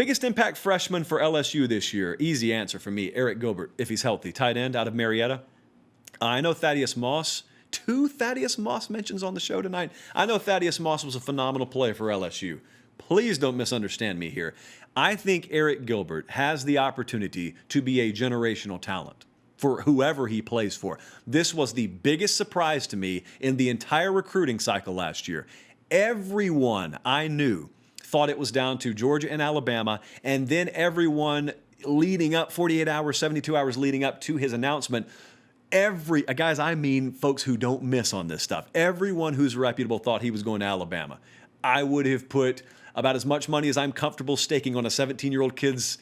Biggest impact freshman for LSU this year. Easy answer for me. Arik Gilbert, if he's healthy. Tight end out of Marietta. I know Thaddeus Moss. 2 Thaddeus Moss mentions on the show tonight. I know Thaddeus Moss was a phenomenal play for LSU. Please don't misunderstand me here. I think Arik Gilbert has the opportunity to be a generational talent for whoever he plays for. This was the biggest surprise to me in the entire recruiting cycle last year. Everyone I knew thought it was down to Georgia and Alabama, and then everyone leading up, 48 hours, 72 hours leading up to his announcement, guys, I mean folks who don't miss on this stuff. Everyone who's reputable thought he was going to Alabama. I would have put about as much money as I'm comfortable staking on a 17-year-old kid's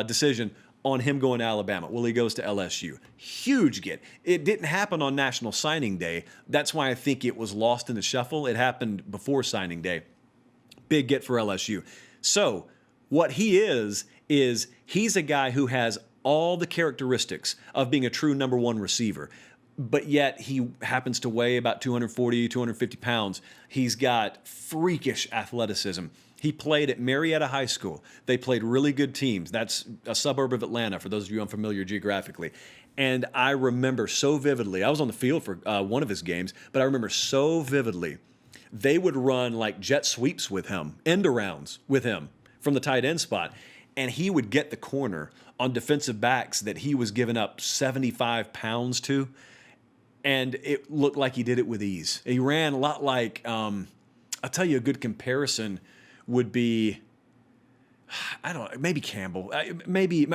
decision on him going to Alabama. Well, he goes to LSU. Huge get. It didn't happen on National Signing Day. That's why I think it was lost in the shuffle. It happened before signing day. Big get for LSU. So what he is he's a guy who has all the characteristics of being a true number one receiver, but yet he happens to weigh about 240, 250 pounds. He's got freakish athleticism. He played at Marietta High School. They played really good teams. That's a suburb of Atlanta, for those of you unfamiliar geographically. And I remember so vividly, I was on the field for one of his games, but I remember so vividly, they would run like jet sweeps with him, end arounds with him from the tight end spot. And he would get the corner on defensive backs that he was giving up 75 pounds to. And it looked like he did it with ease. He ran a lot like, I'll tell you a good comparison would be, I don't know, maybe Campbell, maybe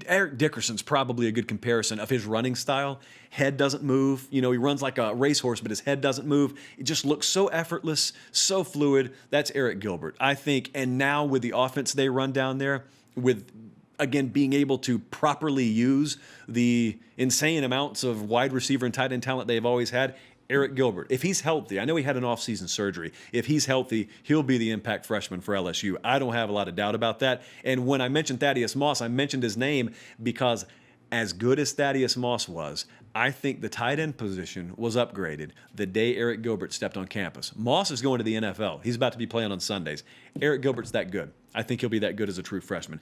Eric Dickerson's probably a good comparison of his running style. Head doesn't move. He runs like a racehorse, but his head doesn't move. It just looks so effortless, so fluid. That's Arik Gilbert, I think. And now with the offense they run down there, with, again, being able to properly use the insane amounts of wide receiver and tight end talent they've always had, Arik Gilbert, if he's healthy, I know he had an offseason surgery. If he's healthy, he'll be the impact freshman for LSU. I don't have a lot of doubt about that. And when I mentioned Thaddeus Moss, I mentioned his name because as good as Thaddeus Moss was, I think the tight end position was upgraded the day Arik Gilbert stepped on campus. Moss is going to the NFL. He's about to be playing on Sundays. Arik Gilbert's that good. I think he'll be that good as a true freshman.